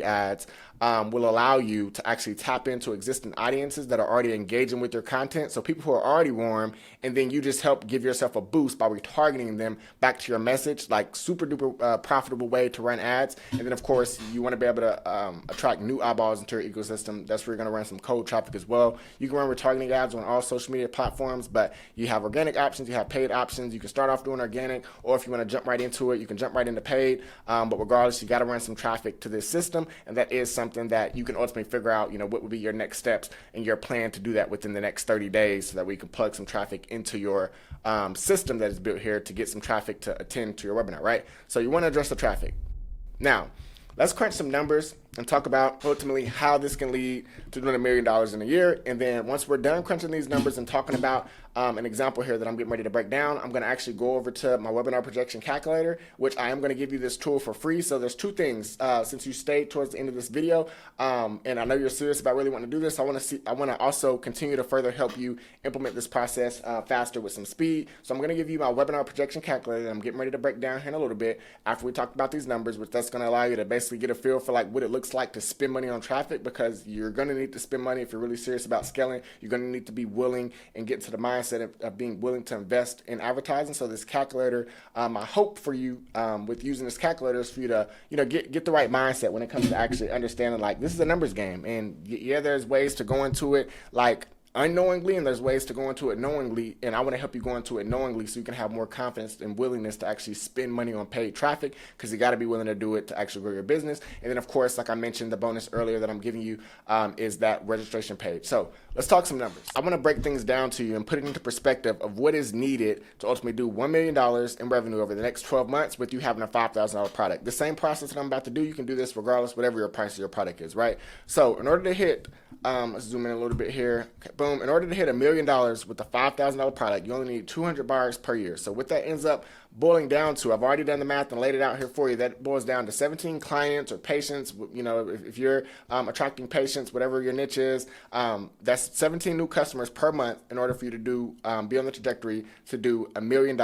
ads will allow you to actually tap into existing audiences that are already engaging with your content. So people who are already warm, and then you just help give yourself a boost by retargeting them back to your message, like super duper profitable way to run ads. And then of course you want to be able to attract new eyeballs into your ecosystem. That's where you're going to run some cold traffic as well. You can run retargeting ads on all social media platforms, but you have organic options, you have paid options. You can start off doing organic, or if you want to jump right into it, you can jump right into paid. But regardless, you got to run some traffic to this system, and that is something that you can ultimately figure out, what would be your next steps and your plan to do that within the next 30 days so that we can plug some traffic into your system that is built here to get some traffic to attend to your webinar, right? So you want to address the traffic. Now, let's crunch some numbers and talk about ultimately how this can lead to doing $1 million in a year. And then once we're done crunching these numbers and talking about an example here that I'm getting ready to break down, I'm going to actually go over to my webinar projection calculator, which I am going to give you this tool for free. So there's two things. Since you stayed towards the end of this video, and I know you're serious about really wanting to do this, I want to also continue to further help you implement this process faster with some speed. So I'm going to give you my webinar projection calculator that I'm getting ready to break down here in a little bit after we talk about these numbers, which that's going to allow you to basically get a feel for like what it looks like to spend money on traffic, because you're going to need to spend money if you're really serious about scaling. You're going to need to be willing and get to the mindset of being willing to invest in advertising. So this calculator, I hope for you with using this calculator is for you to get the right mindset when it comes to actually understanding like this is a numbers game, and yeah, there's ways to go into it like unknowingly, and there's ways to go into it knowingly, and I want to help you go into it knowingly so you can have more confidence and willingness to actually spend money on paid traffic, because you got to be willing to do it to actually grow your business. And then of course, like I mentioned, the bonus earlier that I'm giving you is that registration page. So let's talk some numbers. I want to break things down to you and put it into perspective of what is needed to ultimately do $1 million in revenue over the next 12 months with you having a $5,000 product. The same process that I'm about to do, you can do this regardless, whatever your price of your product is, right? So in order to hit, let's zoom in a little bit here. Okay, boom. In order to hit $1 million with a $5,000 product, you only need 200 buyers per year. So what that ends up boiling down to, I've already done the math and laid it out here for you. That boils down to 17 clients or patients. You know, if you're attracting patients, whatever your niche is, that's 17 new customers per month in order for you to be on the trajectory to do $1 million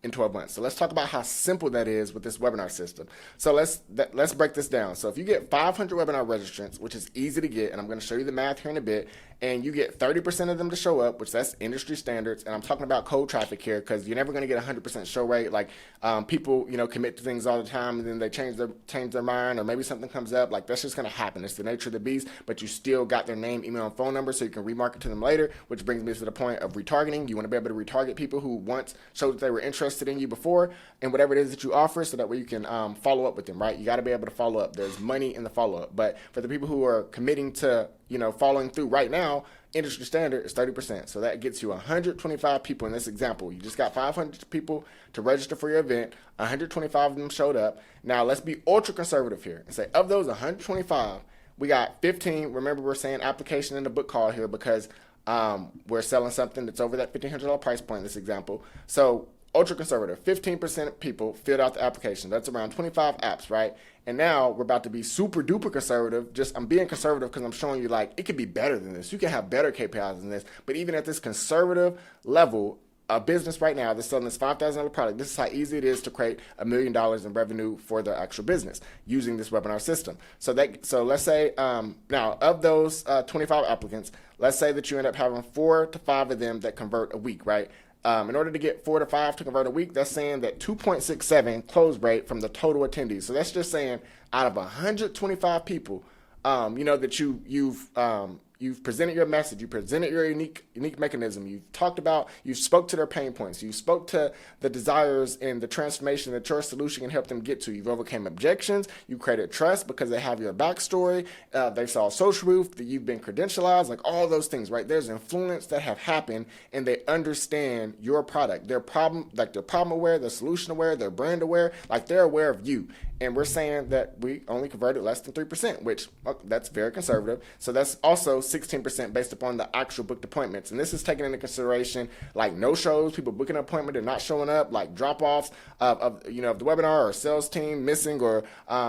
in 12 months. So let's talk about how simple that is with this webinar system. So let's break this down. So if you get 500 webinar registrants, which is easy to get, and I'm going to show you the math here in a bit, and you get 30% of them to show up, which that's industry standards, and I'm talking about cold traffic here because you're never going to get 100% show rate. Like people, you know, commit to things all the time and then they change their mind, or maybe something comes up. Like that's just going to happen. It's the nature of the beast, but you still got their name, email, and phone number so you can remarket to them later, which brings me to the point of retargeting. You want to be able to retarget people who once showed that they were interested in you before and whatever it is that you offer, so that way you can follow up with them, right? You got to be able to follow up. There's money in the follow-up. But for the people who are committing to, you know, following through right now, industry standard is 30%. So that gets you 125 people in this example. You just got 500 people to register for your event. 125 of them showed up. Now let's be ultra conservative here and say of those 125, we got 15. Remember, we're saying application in the book call here because we're selling something that's over that $1,500 price point in this example. So ultra conservative, 15% of people filled out the application. That's around 25 apps, right? And now we're about to be super duper conservative. I'm being conservative because I'm showing you like it could be better than this. You can have better KPIs than this. But even at this conservative level, a business right now that's selling this $5,000 product, this is how easy it is to create $1 million in revenue for the actual business using this webinar system. So let's say now of those 25 applicants, let's say that you end up having 4 to 5 of them that convert a week, right? In order to get 4 to 5 to convert a week, that's saying that 2.67 close rate from the total attendees. So that's just saying out of 125 people, you know, that you've presented your message, you presented your unique mechanism, you've spoke to their pain points, you spoke to the desires and the transformation that your solution can help them get to. You've overcome objections, you created trust because they have your backstory, they saw social proof that you've been credentialized, like all those things, right? There's influence that have happened and they understand your product. They're problem aware, they're solution aware, they're brand aware, like they're aware of you. And we're saying that we only converted less than 3%, which that's very conservative. So that's also 16% based upon the actual booked appointments. And this is taking into consideration like no shows, people booking an appointment and not showing up, like drop-offs of the webinar or sales team missing, or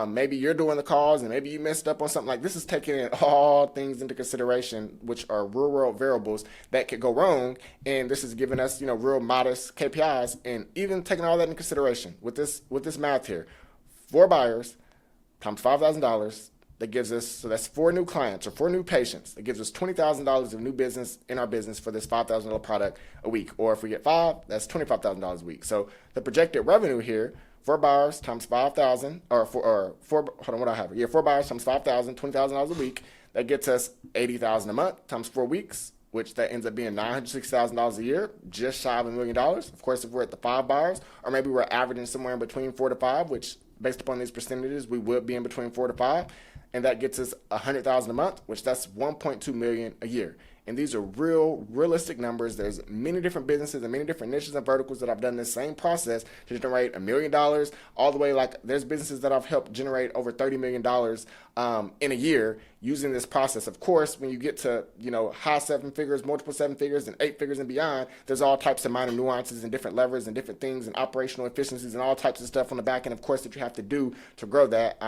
maybe you're doing the calls and maybe you messed up on something. Like this is taking all things into consideration, which are real world variables that could go wrong. And this is giving us, real modest KPIs, and even taking all that into consideration with this math here. 4 buyers times $5,000, that gives us, so that's 4 new clients or 4 new patients. That gives us $20,000 of new business in our business for this $5,000 product a week. Or if we get 5, that's $25,000 a week. So the projected revenue here, 4 buyers times 5,000, or 4 buyers times 5,000, $20,000 a week. That gets us $80,000 a month times 4 weeks, which that ends up being $960,000 a year, just shy of $1 million. Of course, if we're at the 5 buyers, or maybe we're averaging somewhere in between 4 to 5, which based upon these percentages, we would be in between 4 to 5, and that gets us $100,000 a month, which that's $1.2 million a year. And these are realistic numbers. There's many different businesses and many different niches and verticals that I've done this same process to generate $1 million, all the way, like there's businesses that I've helped generate over $30 million in a year using this process. Of course, when you get to, high 7 figures, multiple 7 figures, and 8 figures and beyond, there's all types of minor nuances and different levers and different things and operational efficiencies and all types of stuff on the back end, of course, that you have to do to grow that.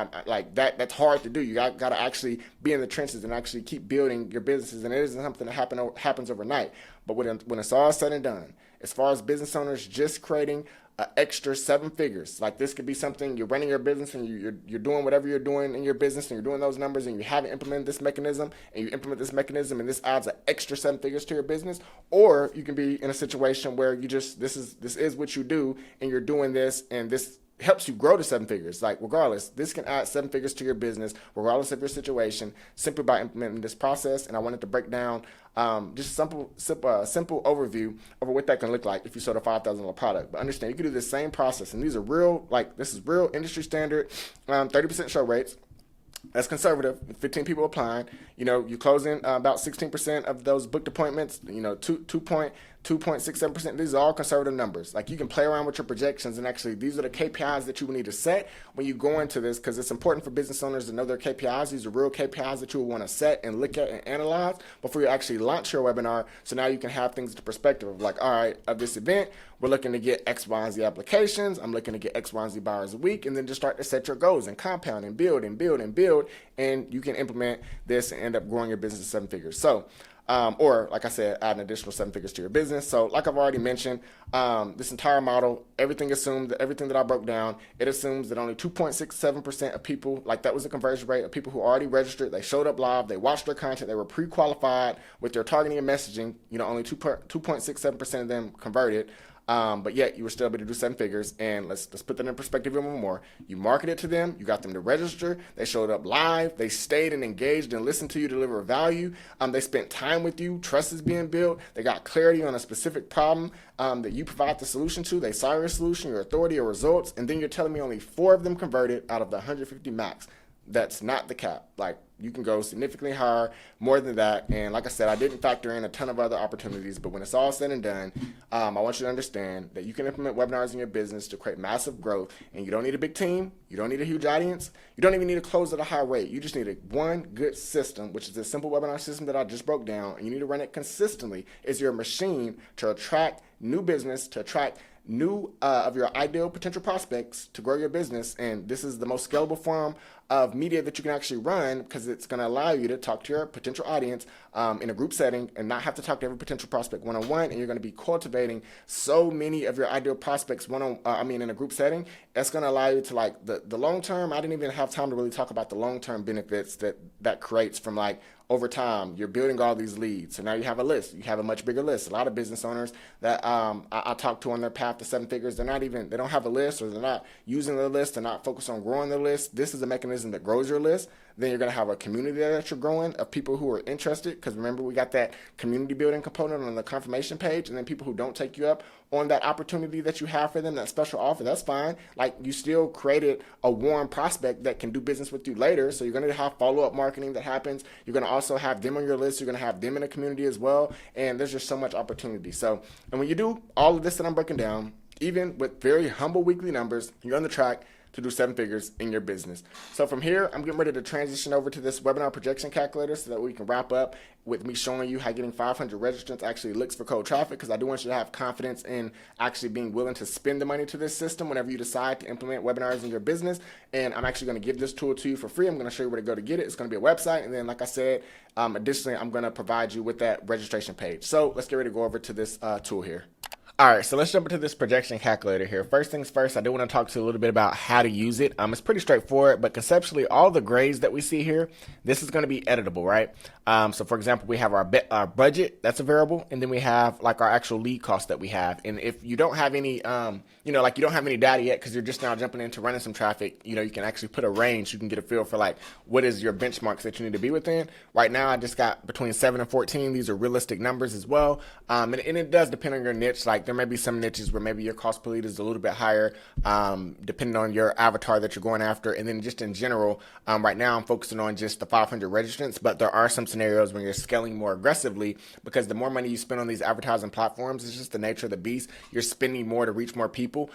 That's hard to do. You got to actually be in the trenches and actually keep building your businesses, and it isn't something that happens overnight. But when it's all said and done, as far as business owners just creating an extra 7 figures, like this could be something, you're running your business and you're doing whatever you're doing in your business and you're doing those numbers and you haven't implemented this mechanism, and you implement this mechanism and this adds an extra 7 figures to your business. Or you can be in a situation where you just, this is what you do and you're doing this, and this helps you grow to 7 figures. Like regardless, this can add 7 figures to your business regardless of your situation, simply by implementing this process. And I wanted to break down just a simple overview over what that can look like if you sold a $5,000 product. But understand, you can do the same process, and these are this is real industry standard, 30% show rates. That's conservative. 15 people applying. You're closing about 16% of those booked appointments. 2.3 2.67%. These are all conservative numbers. Like, you can play around with your projections, and actually these are the KPIs that you will need to set when you go into this, because it's important for business owners to know their KPIs. These are real KPIs that you will want to set and look at and analyze before you actually launch your webinar. So now you can have things to perspective of like, all right, of this event, we're looking to get X, Y, and Z applications. I'm looking to get X, Y, and Z buyers a week, and then just start to set your goals and compound and build and build and build, and you can implement this and end up growing your business to 7 figures. So, or like I said, add an additional 7 figures to your business. So like I've already mentioned, this entire model, everything that I broke down, it assumes that only 2.67% of people, like that was the conversion rate of people who already registered, they showed up live, they watched their content, they were pre-qualified with their targeting and messaging, only 2.67% of them converted. But yet you were still able to do 7 figures. And let's put that in perspective even more. You marketed to them, you got them to register, they showed up live, they stayed and engaged and listened to you deliver value. They spent time with you, trust is being built, they got clarity on a specific problem that you provide the solution to, they saw your solution, your authority, your results, and then you're telling me only 4 of them converted out of the 150 max. That's not the cap. Like, you can go significantly higher, more than that. And like I said, I didn't factor in a ton of other opportunities, but when it's all said and done, I want you to understand that you can implement webinars in your business to create massive growth. And you don't need a big team. You don't need a huge audience. You don't even need to close at a high rate. You just need one good system, which is a simple webinar system that I just broke down. And you need to run it consistently. It's your machine to attract new business, to attract new of your ideal potential prospects to grow your business. And this is the most scalable form of media that you can actually run, because it's going to allow you to talk to your potential audience in a group setting and not have to talk to every potential prospect one-on-one. And you're going to be cultivating so many of your ideal prospects in a group setting. That's going to allow you to, like, the long term. I didn't even have time to really talk about the long-term benefits that creates from, like, over time, you're building all these leads. So now you have a list. You have a much bigger list. A lot of business owners that I talk to on their path to 7 figures, they don't have a list, or they're not using the list. They're not focused on growing the list. This is a mechanism that grows your list. Then you're going to have a community that you're growing of people who are interested, because remember, we got that community building component on the confirmation page. And then people who don't take you up on that opportunity that you have for them, that special offer, that's fine. Like, you still created a warm prospect that can do business with you later. So you're going to have follow-up marketing that happens. You're going to also have them on your list. You're going to have them in a community as well. And there's just so much opportunity. So, and when you do all of this that I'm breaking down, even with very humble weekly numbers, you're on the track to do 7 figures in your business. So from here, I'm getting ready to transition over to this webinar projection calculator so that we can wrap up with me showing you how getting 500 registrants actually looks for cold traffic, because I do want you to have confidence in actually being willing to spend the money to this system whenever you decide to implement webinars in your business. And I'm actually going to give this tool to you for free. I'm going to show you where to go to get it. It's going to be a website. And then, like I said, additionally, I'm going to provide you with that registration page. So let's get ready to go over to this tool here. All right, so let's jump into this projection calculator here. First things first, I do want to talk to you a little bit about how to use it. It's pretty straightforward, but conceptually, all the grades that we see here, this is going to be editable, right? So for example, we have our budget, that's a variable, and then we have like our actual lead cost that we have. And if you don't have any, you don't have any data yet, because you're just now jumping into running some traffic, you can actually put a range. You can get a feel for like, what is your benchmarks that you need to be within. Right now, I just got between 7 and 14. These are realistic numbers as well. And it does depend on your niche. Like, there may be some niches where maybe your cost per lead is a little bit higher, depending on your avatar that you're going after. And then just in general, right now I'm focusing on just the 500 registrants, but there are some scenarios when you're scaling more aggressively, because the more money you spend on these advertising platforms, it's just the nature of the beast. You're spending more to reach more people.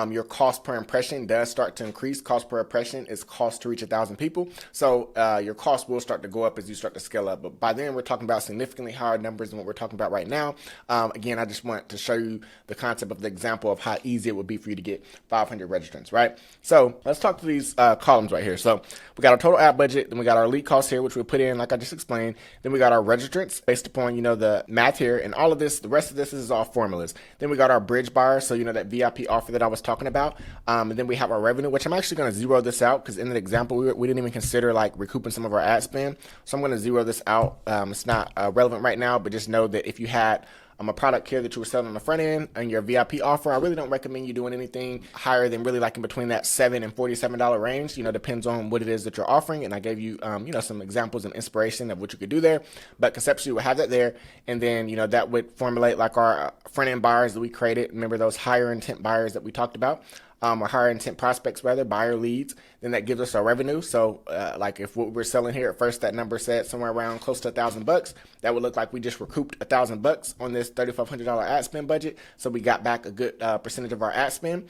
Your cost per impression does start to increase. Cost per impression is cost to reach 1,000 people. So your cost will start to go up as you start to scale up. But by then, we're talking about significantly higher numbers than what we're talking about right now. Again, I just want to show you the concept of the example of how easy it would be for you to get 500 registrants, right? So let's talk to these columns right here. So we got our total ad budget, then we got our lead cost here, which we put in like I just explained. Then we got our registrants based upon, the math here, and all of this, the rest of this is all formulas. Then we got our bridge buyer, so that VIP offer that I was talking about. And then we have our revenue, which I'm actually going to zero this out, because in the example, we didn't even consider like recouping some of our ad spend. So I'm going to zero this out. It's not relevant right now, but just know that if you had a product here that you were selling on the front end and your VIP offer, I really don't recommend you doing anything higher than really like in between that $7 and $47 range. Depends on what it is that you're offering. And I gave you, some examples and inspiration of what you could do there. But conceptually, we'll have that there. And then, that would formulate like our front end buyers that we created. Remember those higher intent buyers that we talked about. or higher intent prospects, rather, buyer leads, then that gives us our revenue. So like if what we're selling here at first, that number said somewhere around close to $1,000, that would look like we just recouped $1,000 on this $3,500 ad spend budget. So we got back a good percentage of our ad spend.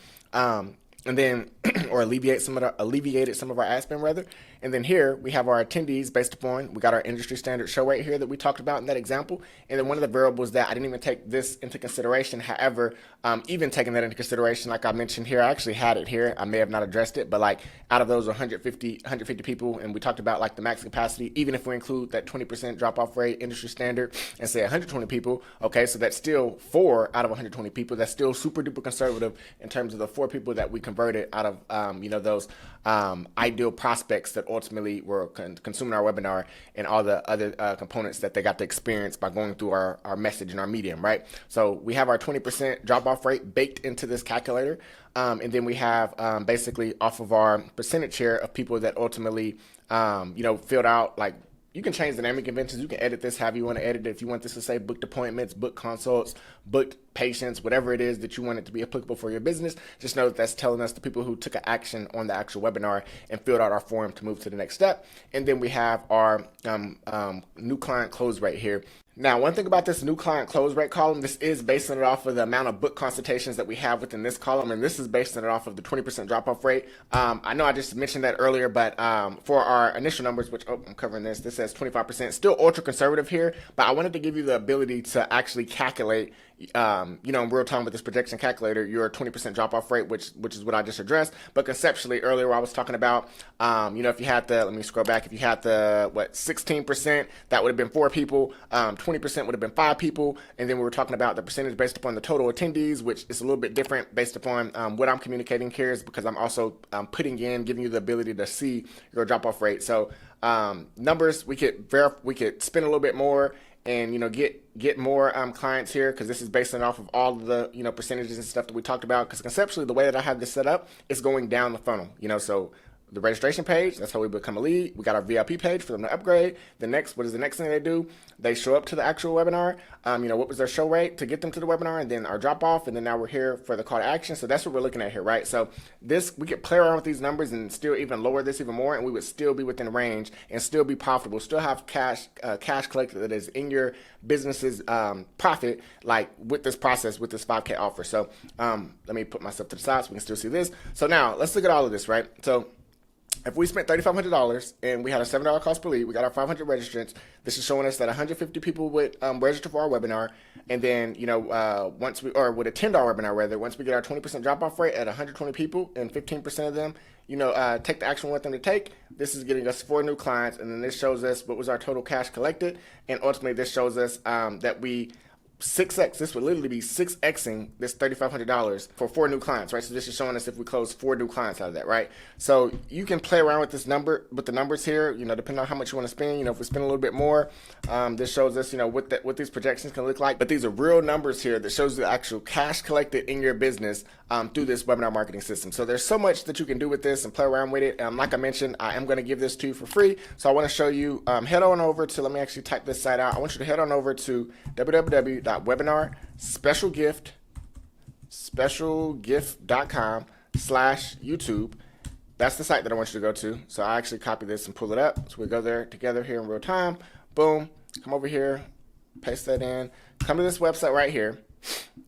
And then, or alleviated some of our ad spend rather. And then here we have our attendees based upon, we got our industry standard show rate here that we talked about in that example. And then one of the variables that I didn't even take this into consideration. However, even taking that into consideration, like I mentioned here, I actually had it here. I may have not addressed it, but like out of those 150 people, and we talked about like the max capacity, even if we include that 20% drop off rate industry standard and say 120 people, okay, so that's still 4 out of 120 people. That's still super duper conservative in terms of the 4 people that we converted out of, those ideal prospects that ultimately were consuming our webinar and all the other components that they got to experience by going through our message and our medium, right? So we have our 20% drop off rate baked into this calculator. And then we have basically off of our percentage share of people that ultimately, filled out, like, you can change the naming conventions. You can edit this however you want to edit it. If you want this to say booked appointments, booked consults, booked patients, whatever it is that you want it to be applicable for your business, just know that that's telling us the people who took an action on the actual webinar and filled out our form to move to the next step. And then we have our new client close rate here. Now, one thing about this new client close rate column, this is basing it off of the amount of book consultations that we have within this column, and this is basing it off of the 20% drop-off rate. I know I just mentioned that earlier, but for our initial numbers, which, I'm covering this says 25%, still ultra conservative here, but I wanted to give you the ability to actually calculate, in real time with this projection calculator, your 20% drop-off rate, which is what I just addressed. But conceptually, earlier I was talking about, if you had the, let me scroll back, if you had the, 16%, that would have been 4 people, 20% would have been 5 people, and then we were talking about the percentage based upon the total attendees, which is a little bit different based upon what I'm communicating here, is because I'm also giving you the ability to see your drop-off rate. So numbers, we could spend a little bit more and get more clients here, because this is based off of all of the percentages and stuff that we talked about. Because conceptually, the way that I have this set up is going down the funnel. So the registration page, that's how we become a lead. We got our VIP page for them to upgrade. What is the next thing they do? They show up to the actual webinar. What was their show rate to get them to the webinar, and then our drop off, and then now we're here for the call to action. So that's what we're looking at here, right? So we could play around with these numbers and still even lower this even more, and we would still be within range and still be profitable, still have cash collected that is in your business's profit, like with this process, with this 5K offer. So let me put myself to the side so we can still see this. So now let's look at all of this, right? So if we spent $3,500 and we had a $7 cost per lead, we got our 500 registrants. This is showing us that 150 people would register for our webinar. And then, with a $10 webinar rather, once we get our 20% drop off rate at 120 people and 15% of them, take the action we want them to take, this is getting us 4 new clients. And then this shows us what was our total cash collected. And ultimately this shows us that we 6x, this would literally be 6xing this $3,500 for 4 new clients, right? So this is showing us if we close 4 new clients out of that, right? So you can play around with this number, with the numbers here, depending on how much you want to spend. If we spend a little bit more, this shows us, what these projections can look like. But these are real numbers here that shows the actual cash collected in your business through this webinar marketing system. So there's so much that you can do with this and play around with it. Like I mentioned, I am going to give this to you for free. So I want to show you, head on over to, let me actually type this site out. I want you to head on over to www.webinarspecialgift.com/YouTube. That's the site that I want you to go to. So I actually copy this and pull it up. So we go there together here in real time. Boom. Come over here, paste that in. Come to this website right here.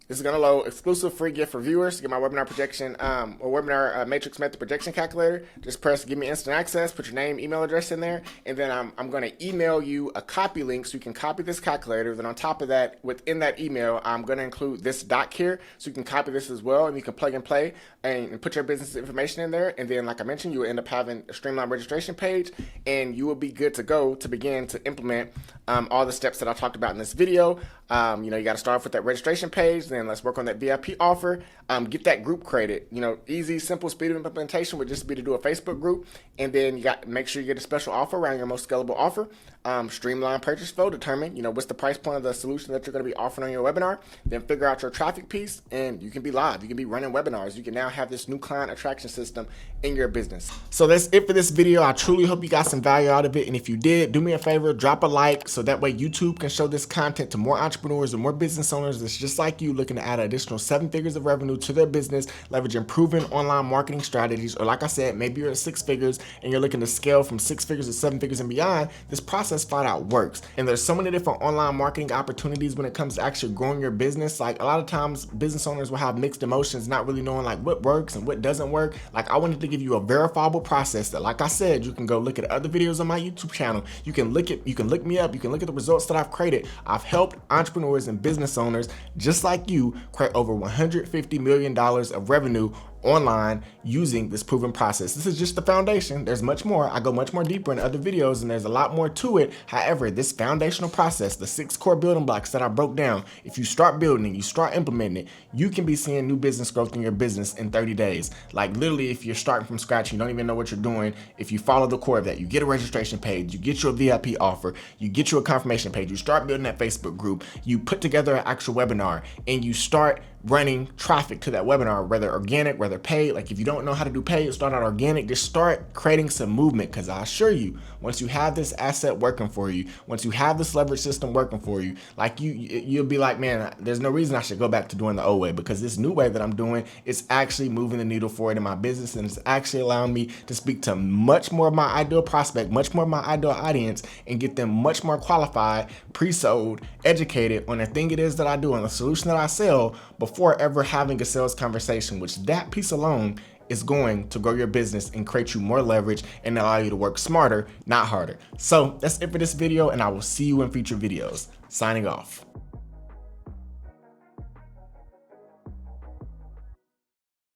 This is going to load exclusive free gift for viewers. Get my webinar projection or webinar matrix method projection calculator. Just press give me instant access, put your name, email address in there, and then I'm going to email you a copy link so you can copy this calculator. Then on top of that, within that email, I'm going to include this doc here so you can copy this as well, and you can plug and play and put your business information in there. And then, like I mentioned, you will end up having a streamlined registration page, and you will be good to go to begin to implement all the steps that I talked about in this video. You got to start off with that registration page. Then let's work on that VIP offer. Get that group created. Easy, simple, speed of implementation would just be to do a Facebook group, and then you got to make sure you get a special offer around your most scalable offer. Streamline purchase flow, determine what's the price point of the solution that you're going to be offering on your webinar. Then figure out your traffic piece, and you can be live. You can be running webinars. You can now have this new client attraction system in your business. So that's it for this video. I truly hope you got some value out of it, and if you did, do me a favor, drop a like so that way YouTube can show this content to more entrepreneurs and more business owners that's just like you looking looking to add an additional 7 figures of revenue to their business, leveraging proven online marketing strategies, or like I said, maybe you're at 6 figures and you're looking to scale from 6 figures to 7 figures and beyond, this process flat out works. And there's so many different online marketing opportunities when it comes to actually growing your business. Like, a lot of times business owners will have mixed emotions, not really knowing like what works and what doesn't work. Like, I wanted to give you a verifiable process that, like I said, you can go look at other videos on my YouTube channel. You can look me up, you can look at the results that I've created. I've helped entrepreneurs and business owners just like you create over $150 million of revenue online using this proven process. This is just the foundation. There's much more. I go much more deeper in other videos and there's a lot more to it. However, this foundational process, the 6 core building blocks that I broke down, if you start building it, you start implementing it, you can be seeing new business growth in your business in 30 days. Like, literally, if you're starting from scratch, you don't even know what you're doing. If you follow the core of that, you get a registration page, you get your VIP offer, you get your confirmation page, you start building that Facebook group, you put together an actual webinar, and you start running traffic to that webinar, whether organic, whether paid. Like, if you don't know how to do paid, start out organic. Just start creating some movement, because I assure you, once you have this asset working for you, once you have this leverage system working for you, like you'll be like, man, there's no reason I should go back to doing the old way, because this new way that I'm doing is actually moving the needle forward in my business, and it's actually allowing me to speak to much more of my ideal prospect, much more of my ideal audience, and get them much more qualified, pre-sold, educated on the thing it is that I do and the solution that I sell before ever having a sales conversation, which that piece alone is going to grow your business and create you more leverage and allow you to work smarter, not harder. So that's it for this video, and I will see you in future videos. Signing off.